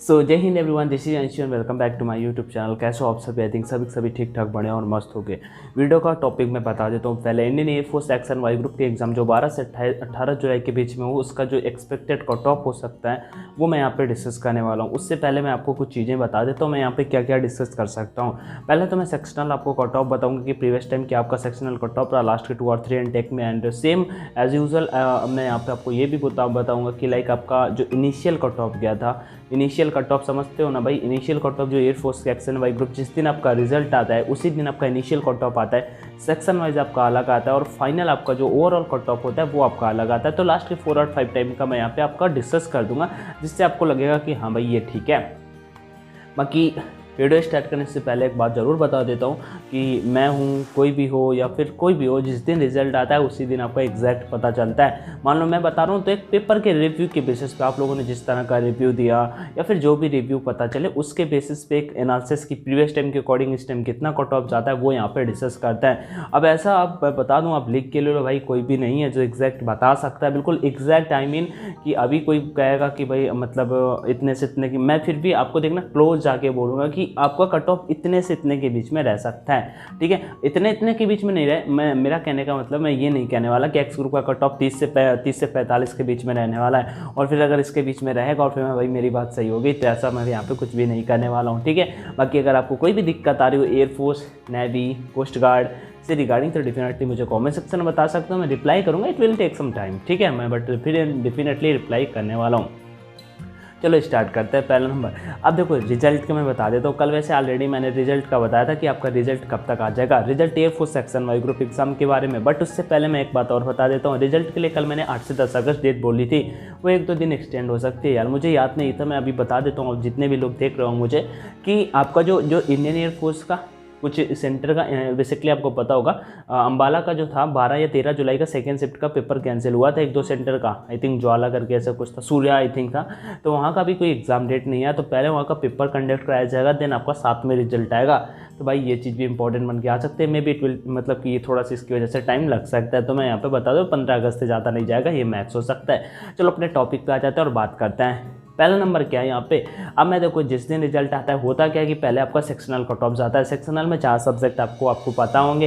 सो जय हिंद everyone, this is Anshu and welcome back to my YouTube channel. कैसे हो आप सभी? आई थिंक सभी ठीक ठाक बढ़िया और मस्त हो गए। वीडियो का टॉपिक मैं बता देता हूँ। पहले Indian air force section Y group के एग्जाम जो 12 से 18 जुलाई के बीच में हो, उसका जो एक्सपेक्टेड कट ऑफ हो सकता है वो मैं यहाँ पे डिस्कस करने वाला हूँ। उससे पहले मैं आपको कुछ चीज़ें बता देता हूँ मैं यहाँ पे क्या क्या डिस्कस कर सकता हूँ। पहले तो मैं सेक्शनल आपको कट ऑफ बताऊँगा कि प्रीवियस टाइम क्या आपका सेक्शनल कट ऑफ रहा लास्ट के 2 और 3 एंड में, एंड सेम एज यूजल मैं यहाँ पे आपको ये भी बताऊँगा कि लाइक आपका जो इनिशियल कट ऑफ गया था, इनिशियल कट ऑफ समझते हो ना भाई। इनिशियल कट ऑफ जो एयरफोर्स सेक्शन वाई ग्रुप जिस दिन आपका रिजल्ट आता है उसी दिन आपका इनिशियल कट ऑफ आता है। सेक्शन वाइज आपका अलग आता है और फाइनल आपका जो ओवरऑल कट ऑफ होता है वो आपका अलग आता है। तो लास्ट के 4 और 5 टाइम का मैं यहाँ पे आपका डिस्कस कर दूंगा, जिससे आपको लगेगा कि हाँ भाई ये ठीक है। बाकी वीडियो स्टार्ट करने से पहले एक बात ज़रूर बता देता हूँ कि मैं हूँ, कोई भी हो या फिर कोई भी हो, जिस दिन रिजल्ट आता है उसी दिन आपका एग्जैक्ट पता चलता है। मान लो मैं बता रहा हूँ तो एक पेपर के रिव्यू के बेसिस पे आप लोगों ने जिस तरह का रिव्यू दिया या फिर जो भी रिव्यू पता चले उसके बेसिस पे एक एनालिसिस की प्रीवियस टाइम के अकॉर्डिंग इस टाइम कितना कट ऑफ जाता है वो यहाँ पर डिस्कस करता है। अब ऐसा आप बता दूँ, आप लिख के ले लो भाई, कोई भी नहीं है जो एग्जैक्ट बता सकता है, बिल्कुल एग्जैक्ट। आई मीन कि अभी कोई कहेगा कि भाई मतलब इतने से इतने की, मैं फिर भी आपको देखना क्लोज जाके बोलूँगा कि आपका कट ऑफ इतने से इतने के बीच में रह सकता है, ठीक है। इतने के बीच में नहीं रहे, मेरा कहने का मतलब मैं ये नहीं कहने वाला कि एक्स ग्रुप का कट ऑफ 30 से 45 के बीच में रहने वाला है और फिर अगर इसके बीच में रहेगा और फिर मैं भाई मेरी बात सही होगी, तो ऐसा मैं यहाँ पे कुछ भी नहीं करने वाला हूँ, ठीक है। बाकी अगर आपको कोई भी दिक्कत आ रही हो एयरफोर्स, नेवी, कोस्ट गार्ड से रिगार्डिंग, तो डेफिनेटली मुझे कमेंट सेक्शन में बता सकता हूँ, मैं रिप्लाई करूँगा। It will take some time, ठीक है, मैं बट फिर डेफिनेटली रिप्लाई करने वाला हूँ। चलो स्टार्ट करते हैं। पहला नंबर, अब देखो रिजल्ट का मैं बता देता हूँ। कल वैसे ऑलरेडी मैंने रिजल्ट का बताया था कि आपका रिजल्ट कब तक आ जाएगा, result air force section Y group exam के बारे में। बट उससे पहले मैं एक बात और बता देता हूँ। रिजल्ट के लिए कल मैंने 8 से 10 अगस्त डेट बोली थी, वो 1-2 दिन एक्सटेंड हो सकती है यार, मुझे याद नहीं था। मैं अभी बता देता हूँ जितने भी लोग देख रहे हो मुझे, कि आपका जो इंडियन एयरफोर्स का कुछ सेंटर का बेसिकली आपको पता होगा, अंबाला का जो था 12 या 13 जुलाई का सेकेंड शिफ्ट का पेपर कैंसिल हुआ था 1-2 सेंटर का। आई थिंक ज्वाला करके ऐसा कुछ था, सूर्या आई थिंक था। तो वहाँ का भी कोई एग्जाम डेट नहीं है, तो पहले वहाँ का पेपर कंडक्ट कराया जाएगा, देन आपका 7 में रिजल्ट आएगा। तो भाई ये चीज़ भी इंपॉर्टेंट बन के आ सकते हैं। मे बी इट विल, मतलब कि ये थोड़ा सा इसकी वजह से टाइम लग सकता है। तो मैं यहाँ पे बता दूँ 15 अगस्त से ज़्यादा नहीं जाएगा, ये मैक्स हो सकता है। चलो अपने टॉपिक पे आ जाते हैं और बात करते हैं। पहला नंबर क्या है यहाँ पे। अब मैं देखो जिस दिन रिजल्ट आता है होता क्या है कि पहले आपका सेक्शनल कट ऑफ जाता है। सेक्शनल में 4 सब्जेक्ट आपको पता होंगे,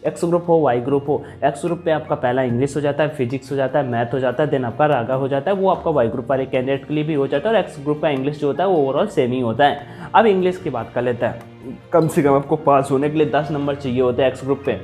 एक्स ग्रुप हो, वाई ग्रुप हो। एक्स ग्रुप पे आपका पहला इंग्लिश हो जाता है, फिजिक्स हो जाता है, मैथ हो जाता है, देन आपका रागा हो जाता है। वो आपका वाई ग्रुप वाले कैंडिडेट के लिए भी हो जाता है, और एक्स ग्रुप का इंग्लिश जो होता है वो ओवरऑल सेम ही होता है। अब इंग्लिश की बात कर लेते हैं। कम से कम आपको पास होने के लिए 10 नंबर चाहिए होते हैं एक्स ग्रुप पे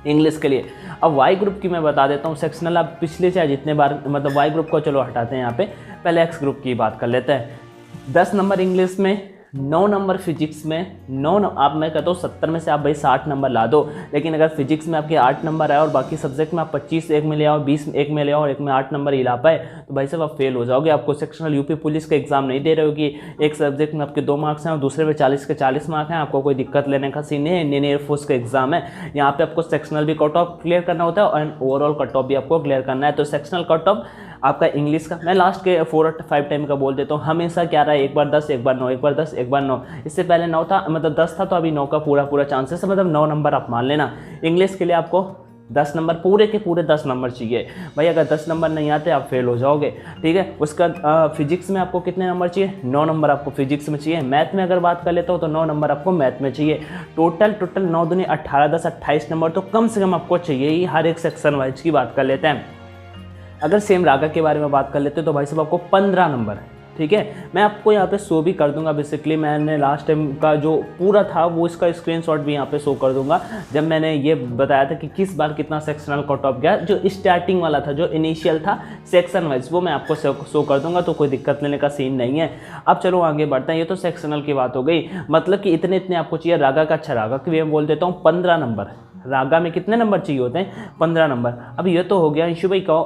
इंग्लिश के लिए। अब वाई ग्रुप की मैं बता देता हूँ। सेक्शनल आप पिछले चाहे जितने बार, मतलब वाई ग्रुप को चलो हटाते हैं यहाँ पे, पहले एक्स ग्रुप की बात कर लेते हैं। 10 नंबर इंग्लिश में, 9 नंबर फिजिक्स में, 9 आप मैं कहता हूँ 70 में से आप भाई 60 नंबर ला दो। लेकिन अगर फिजिक्स में आपके 8 नंबर आए और बाकी सब्जेक्ट में आप 25 एक में ले आओ, 20 एक में ले आओ और एक में 8 नंबर ही ला पाए, तो भाई साहब आप फेल हो जाओगे। आपको सेक्शनल यूपी पुलिस का एग्जाम नहीं दे रहे हो कि एक सब्जेक्ट में आपके 2 मार्क्स हैं और दूसरे में 40 के 40 मार्क हैं, आपको कोई दिक्कत लेने का सीन है। इंडियन एयरफोर्स का एग्जाम है, यहाँ पे आपको सेक्शनल भी कट ऑफ क्लियर करना होता है और ओवरऑल कट ऑफ भी आपको क्लियर करना है। तो सेक्शनल कट ऑफ आपका इंग्लिश का मैं लास्ट के 4 और 5 टाइम का बोल देता हूँ। हमेशा क्या रहा है, एक बार 10 एक बार 9, एक बार 10 एक बार 9। इससे पहले 9 था, मतलब 10 था, तो अभी 9 का पूरा चांसेस है, मतलब 9 नंबर आप मान लेना। इंग्लिश के लिए आपको 10 नंबर, पूरे के पूरे 10 नंबर चाहिए भाई। अगर 10 नंबर नहीं आते आप फेल हो जाओगे, ठीक है। उसका फिजिक्स में आपको कितने नंबर चाहिए? 9 नंबर आपको फिजिक्स में चाहिए। मैथ में अगर बात कर लेता हूँ तो 9 नंबर आपको मैथ में चाहिए। टोटल 9 दूनी 18, 10 28 नंबर तो कम से कम आपको चाहिए ही। हर एक सेक्शन वाइज की बात कर लेते हैं। अगर सेम रागा के बारे में बात कर लेते हैं तो भाई साहब आपको 15 नंबर, ठीक है। मैं आपको यहाँ पे शो भी कर दूंगा। बेसिकली मैंने लास्ट टाइम का जो पूरा था वो इसका स्क्रीनशॉट भी यहाँ पे शो कर दूंगा, जब मैंने ये बताया था कि किस बार कितना सेक्शनल कट ऑफ गया। जो स्टार्टिंग वाला था, जो इनिशियल था सेक्शन वाइज, वो मैं आपको शो कर दूंगा, तो कोई दिक्कत लेने का सीन नहीं है। अब चलो आगे बढ़ते हैं। ये तो सेक्शनल की बात हो गई, मतलब कि इतने आपको चाहिए। रागा का, अच्छा रागा की मैं बोल देता हूँ 15 नंबर। रागा में कितने नंबर चाहिए होते हैं? 15 नंबर। अब ये तो हो गया। अंशु भाई कहो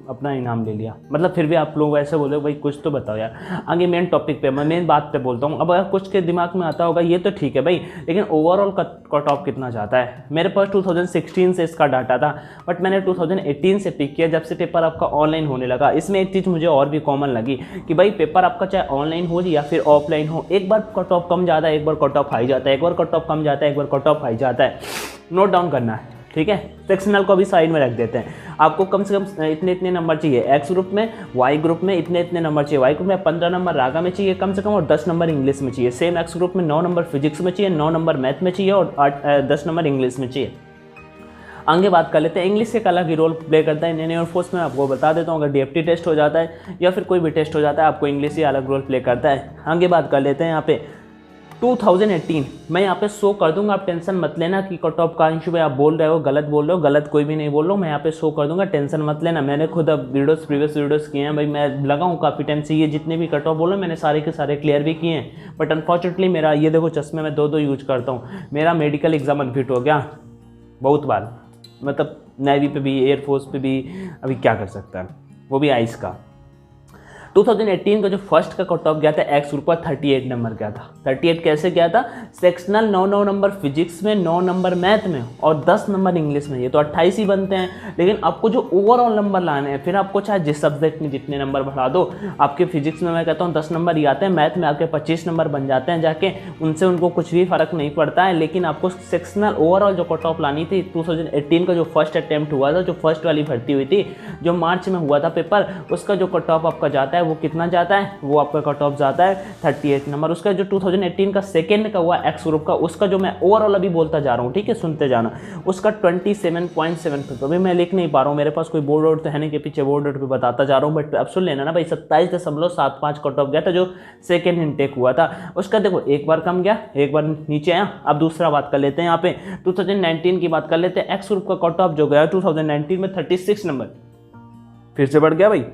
अपना इनाम ले लिया, मतलब फिर भी आप लोग ऐसे बोले भाई कुछ तो बताओ यार। आगे मेन टॉपिक पे, मैं मेन बात पे बोलता हूँ। अब अगर कुछ के दिमाग में आता होगा ये तो ठीक है भाई, लेकिन ओवरऑल कट ऑफ कितना जाता है? मेरे पास 2016 से इसका डाटा था, बट मैंने 2018 से पिक किया, जब से पेपर आपका ऑनलाइन होने लगा। इसमें एक चीज़ मुझे और भी कॉमन लगी कि भाई पेपर आपका चाहे ऑनलाइन हो या फिर ऑफलाइन हो, एक बार कट ऑफ कम जाता है, एक बार कट ऑफ हाई जाता है, एक बार कट ऑफ कम जाता है, एक बार कट ऑफ हाई जाता है। नोट डाउन करना है, ठीक ठीक है। सेक्शनल को भी साइड में रख देते हैं। आपको कम से कम इतने इतने नंबर चाहिए एक्स ग्रुप में, वाई ग्रुप में इतने इतने नंबर चाहिए, वाई ग्रुप में 15 नंबर रागा में चाहिए कम से कम, और 10 नंबर इंग्लिश में चाहिए। सेम एक्स ग्रुप में 9 नंबर फिजिक्स में चाहिए, 9 नंबर मैथ में चाहिए और 10 नंबर इंग्लिश में चाहिए। आगे बात कर लेते हैं, इंग्लिश एक अलग ही रोल प्ले करता है इंडियन एयरफोर्स में। आपको बता देता हूँ, अगर डीएफटी टेस्ट हो जाता है या फिर कोई भी टेस्ट हो जाता है, आपको इंग्लिश ही अलग रोल प्ले करता है। आगे बात कर लेते हैं यहाँ पे 2018 मैं यहाँ पे शो कर दूंगा, आप टेंशन मत लेना कि कट ऑफ का इशू में आप बोल रहे हो, गलत कोई भी नहीं बोल रहा हूँ, मैं यहाँ पे शो कर दूंगा, टेंशन मत लेना। मैंने खुद अब प्रीवियस वीडियोस किए हैं भाई, मैं लगा हूँ काफ़ी टाइम से, ये जितने भी कट ऑफ बोलो मैंने सारे के सारे क्लियर भी किए हैं। बट अनफॉर्चुनेटली मेरा ये देखो चश्मे में दो यूज करता हूँ, मेरा मेडिकल एग्जाम अनफिट हो गया बहुत बार, मतलब नेवी पे भी एयरफोर्स पे भी, अभी क्या कर सकता है, वो भी आइस का। 2018 का जो फर्स्ट का कट ऑफ गया था एक्स ग्रुप का 38 नंबर गया था। 38 कैसे गया था? सेक्शनल 9 नंबर फिजिक्स में, 9 नंबर मैथ में और 10 नंबर इंग्लिश में, ये तो 28 ही बनते हैं। लेकिन आपको जो ओवरऑल नंबर लाने हैं, फिर आपको चाहे जिस सब्जेक्ट में जितने नंबर बढ़ा दो, आपके फिजिक्स में मैं कहता हूँ 10 नंबर ही आते हैं, मैथ में आपके 25 नंबर बन जाते हैं जाके, उनसे उनको कुछ भी फर्क नहीं पड़ता है। लेकिन आपको सेक्शनल ओवरऑल जो कट ऑफ लानी थी, 2018 का जो फर्स्ट अटैम्प्ट हुआ था, जो फर्स्ट वाली भर्ती हुई थी, जो मार्च में हुआ था पेपर, उसका जो कट ऑफ आपका जाता है वो कितना जाता है? वो आपका कट ऑफ जाता है 38 नंबर। उसका जो 2018 का सेकेंड का हुआ एक्स ग्रुप का, उसका जो मैं ओवरऑल अभी बोलता जा रहा हूँ, ठीक है, सुनते जाना, उसका 27.75। अभी मैं लिख नहीं पा रहा हूँ, मेरे पास कोई बोर्ड वोर्ड तो है नहीं कि पीछे बोर्ड पे बताता जा रहा हूँ, बट अब सुन लेना ना भाई, 27.75 कट ऑफ गया था जो सेकेंड इनटेक हुआ था। उसका देखो एक बार कम गया, एक बार नीचे आया। अब दूसरा बात कर लेते हैं, यहाँ पे 2019 की बात कर लेते हैं। एक्स ग्रुप का कट ऑफ जो गया 2019 में 36 नंबर, फिर से बढ़ गया भाई,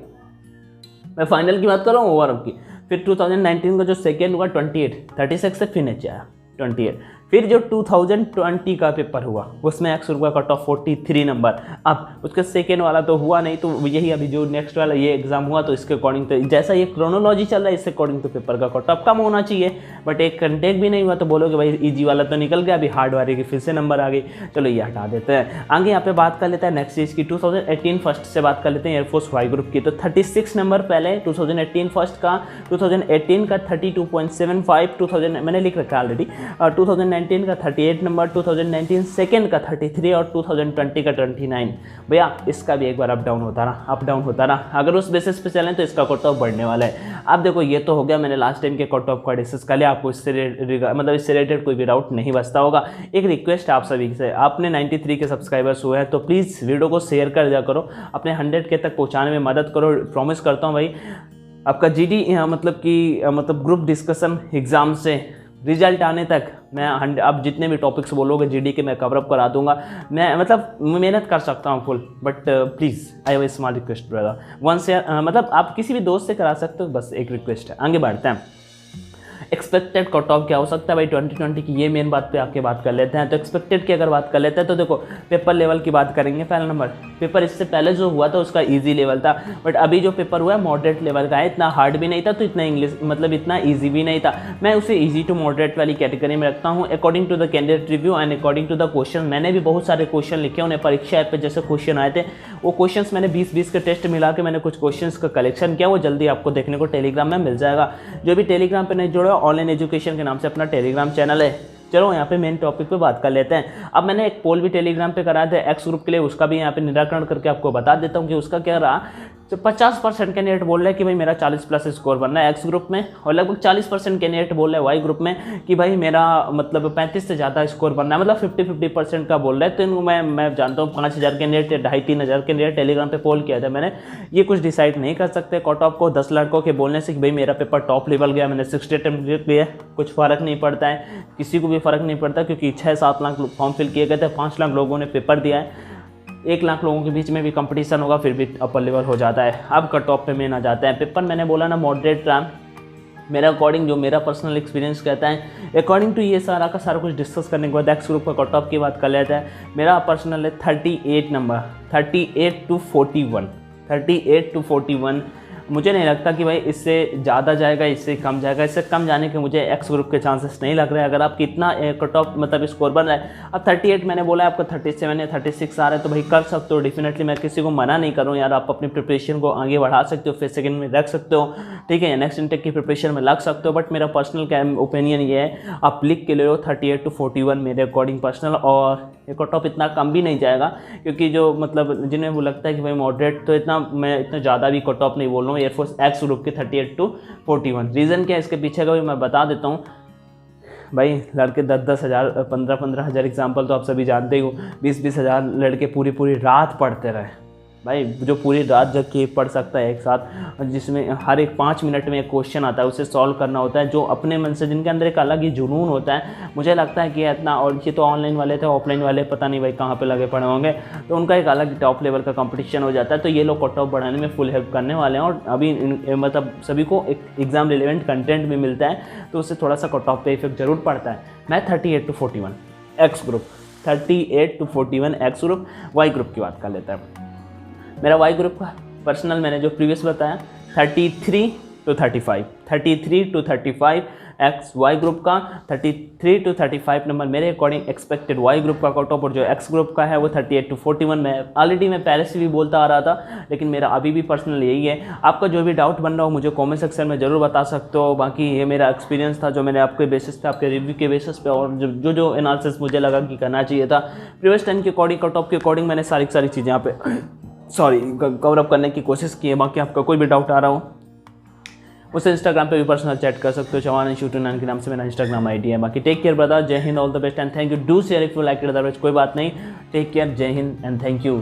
मैं फाइनल की बात कर रहा हूँ ओवरऑल की। फिर 2019 का जो सेकेंड हुआ 28, 36 से फिर नीचे आया 28। फिर जो 2020 का पेपर हुआ उसमें एक्स ग्रुप का कट ऑफ 43 नंबर। अब उसका सेकेंड वाला तो हुआ नहीं, तो यही अभी जो नेक्स्ट वाला ये एग्जाम हुआ, तो इसके अकॉर्डिंग तो जैसा ये क्रोनोलॉजी चल रहा है इसके अकॉर्डिंग तो पेपर का कट ऑफ कम होना चाहिए, बट एक कंटेक भी नहीं हुआ तो बोलोगे भाई इजी वाला तो निकल गया, अभी हार्ड वाले की फिर से नंबर आ गई। चलो ये हटा देते हैं। आगे यहाँ पे बात कर लेते हैं नेक्स्ट चीज़ की, 2018 फर्स्ट से बात कर लेते हैं एयरफोर्स वाई ग्रुप की। तो 36 नंबर पहले 2018 फर्स्ट का, 2018 का 32.75, 2000 मैंने लिख रखा ऑलरेडी, और 2019 का 38 नंबर, 2019 सेकेंड का 33 और 2020 का 29। भैया इसका भी एक बार अप डाउन होता रहा, अप डाउन होता रहा। अगर उस बेसिस पे चलें तो इसका कट ऑफ बढ़ने वाला है। अब देखो ये तो हो गया, मैंने लास्ट टाइम के कट ऑफ का डिस्कस कर लिया, आपको इससे मतलब इससे रिलेटेड कोई भी डाउट नहीं बचता होगा। एक रिक्वेस्ट आप सभी से, आपने 93 के सब्सक्राइबर्स हुए हैं तो प्लीज़ वीडियो को शेयर कर दिया करो, अपने 100 के तक पहुँचाने में मदद करो। प्रॉमिस करता हूँ भाई, आपका जीडी मतलब ग्रुप डिस्कशन एग्ज़ाम से रिजल्ट आने तक मैं अब जितने भी टॉपिक्स बोलोगे जीडी के मैं कवर अप करा दूंगा। मैं मतलब मेहनत कर सकता हूँ full, but please I have a small request brother, one से मतलब आप किसी भी दोस्त से करा सकते हो, बस एक रिक्वेस्ट है। आगे बढ़ते हैं, एक्सपेक्टेड कट ऑफ क्या हो सकता है भाई 2020 की, ये मेन बात पे आके बात कर लेते हैं। तो एक्सपेक्टेड की अगर बात कर लेते हैं तो देखो पेपर लेवल की बात करेंगे। पहला नंबर, पेपर इससे पहले जो हुआ था उसका इजी लेवल था, बट अभी जो पेपर हुआ है मॉडरेट लेवल का है, इतना हार्ड भी नहीं था तो इतना इंग्लिश मतलब इतना ईजी भी नहीं था। मैं उसे ईजी टू मॉडरेट वाली कैटेगरी में रखता हूँ according to the candidate review and according to the question. मैंने भी बहुत सारे क्वेश्चन लिखे, उन्हें परीक्षा ऐप पे जैसे क्वेश्चन आए थे, वो क्वेश्चन मैंने 20-20 के टेस्ट मिला के मैंने कुछ क्वेश्चन का कलेक्शन किया, वो जल्दी आपको देखने को टेलीग्राम में मिल जाएगा। जो भी टेलीग्राम पे नहीं जुड़ा, ऑनलाइन एजुकेशन के नाम से अपना टेलीग्राम चैनल है। चलो यहाँ पे मेन टॉपिक पे बात कर लेते हैं। अब मैंने एक पोल भी टेलीग्राम पे कराया था एक्स ग्रुप के लिए, उसका भी यहाँ पे निराकरण करके आपको बता देता हूँ कि उसका क्या रहा। तो 50% कैंडिडेट बोल रहे हैं कि भाई मेरा 40+ स्कोर बनना है एक्स ग्रुप में, और लगभग 40% कैंडिडेट बोल रहे हैं वाई ग्रुप में कि भाई मेरा मतलब 35 से ज़्यादा स्कोर बनना है, मतलब 50-50% का बोल रहे हैं। तो इनको मैं जानता हूँ 5000 कैंडिडेट या 2500-3000 कैंडिडेट टेलीग्राम पे पोल किया था मैंने। ये कुछ डिसाइड नहीं कर सकते कट ऑफ को 10 लड़कों के बोलने से कि भाई मेरा पेपर टॉप लेवल गया, मैंने 60 अटेम्प्ट किया, कुछ फ़र्क नहीं पड़ता है, किसी को भी फ़र्क नहीं पड़ता, क्योंकि 6-7 लाख फॉर्म फिल किए गए थे, 5 लाख लोगों ने पेपर दिया है, 1 लाख लोगों के बीच में भी कंपटीशन होगा, फिर भी अपर लेवल हो जाता है। अब कट ऑफ पे मेन आ जाते हैं। पेपर मैंने बोला ना मॉडरेट रहा, मेरा अकॉर्डिंग जो मेरा पर्सनल एक्सपीरियंस कहता है, अकॉर्डिंग टू ये सारा का सारा कुछ डिस्कस करने के बाद एक्स ग्रुप का कट ऑफ की बात कर लेता है। मेरा पर्सनल है 38 नंबर, 38 to 41, 38 to 41। मुझे नहीं लगता कि भाई इससे ज़्यादा जाएगा, इससे कम जाएगा। इससे कम जाने के मुझे एक्स ग्रुप के चांसेस नहीं लग रहे हैं। अगर आप कितना कट ऑफ मतलब स्कोर बन रहा है, अब 38 मैंने बोला है, आपको 37 या 36 आ रहा है, तो भाई कर सकते हो डेफिनेटली, मैं किसी को मना नहीं करूँ यार, आप अपनी प्रिपरेशन को आगे बढ़ा सकते हो, फिर सेकंड में रख सकते हो, ठीक है, नेक्स्ट इंटेक की प्रिपरेशन में लग सकते हो। बट मेरा पर्सनल ओपिनियन ये है, आप लिख के ले लो 38 to 41 मेरे अकॉर्डिंग पर्सनल। और ये कट ऑफ इतना कम भी नहीं जाएगा, क्योंकि जो मतलब जिन्हें वो लगता है कि भाई मॉडरेट, तो मैं इतना ज़्यादा भी कट ऑफ नहीं बोल रहा हूँ। एयरफोर्स एक्स ग्रुप की 38 to 41। रीज़न क्या है इसके पीछे का भी मैं बता देता हूँ। भाई लड़के 10-10 हज़ार 15-15 हज़ार एग्जाम्पल तो आप सभी जानते ही हो। 20-20 हज़ार लड़के पूरी पूरी रात पढ़ते रहे। भाई जो पूरी रात जग के पढ़ सकता है एक साथ, जिसमें हर एक 5 मिनट में एक क्वेश्चन आता है, उसे सॉल्व करना होता है, जो अपने मन से, जिनके अंदर एक अलग ही जुनून होता है। मुझे लगता है कि इतना, और ये तो ऑनलाइन वाले थे, ऑफलाइन वाले पता नहीं भाई कहाँ पे लगे पड़े होंगे, तो उनका एक अलग टॉप लेवल का कंपटीशन हो जाता है। तो ये लोग कट ऑफ बढ़ाने में फुल हेल्प करने वाले हैं, और अभी मतलब सभी को एक एग्जाम रिलेवेंट कंटेंट भी मिलता है, तो उससे थोड़ा सा कट ऑफ पे इफेक्ट जरूर पड़ता है। मैं 38 to 41 X group, 38 to 41 X group. Y group की बात कर लेते हैं। मेरा वाई ग्रुप का पर्सनल मैंने जो प्रीवियस बताया 33 to 35, 33 to 35 x Y group का। 33 to 35 नंबर मेरे अकॉर्डिंग एक्सपेक्टेड वाई ग्रुप का कट ऑफ, और जो एक्स ग्रुप का है वो 38 to 41। मैं ऑलरेडी पहले से भी बोलता आ रहा था, लेकिन मेरा अभी भी पर्सनल यही है। आपका जो भी डाउट बन रहा हो मुझे कमेंट सेक्शन में ज़रूर बता सकते हो। बाकी ये मेरा एक्सपीरियंस था जो मैंने आपके बेसिस पे, आपके रिव्यू के बेसिस पे, और जो एनालिसिस मुझे लगा कि करना चाहिए था प्रीवियस टाइम के अकॉर्डिंग, कट ऑफ के अकॉर्डिंग, मैंने सारी चीज़ें यहाँ पे कवर अप करने की कोशिश की है। बाकी आपका कोई भी डाउट आ रहा हो उसे इंस्टाग्राम पे भी पर्सनल चैट कर सकते हो। चौहान _9 के नाम से मेरा इंस्टाग्राम आईडी है। बाकी टेक केयर ब्रदर, जय Hind, all the best and thank you. Do share if you like it, otherwise कोई बात नहीं। टेक केयर, जय हिंद एंड थैंक यू।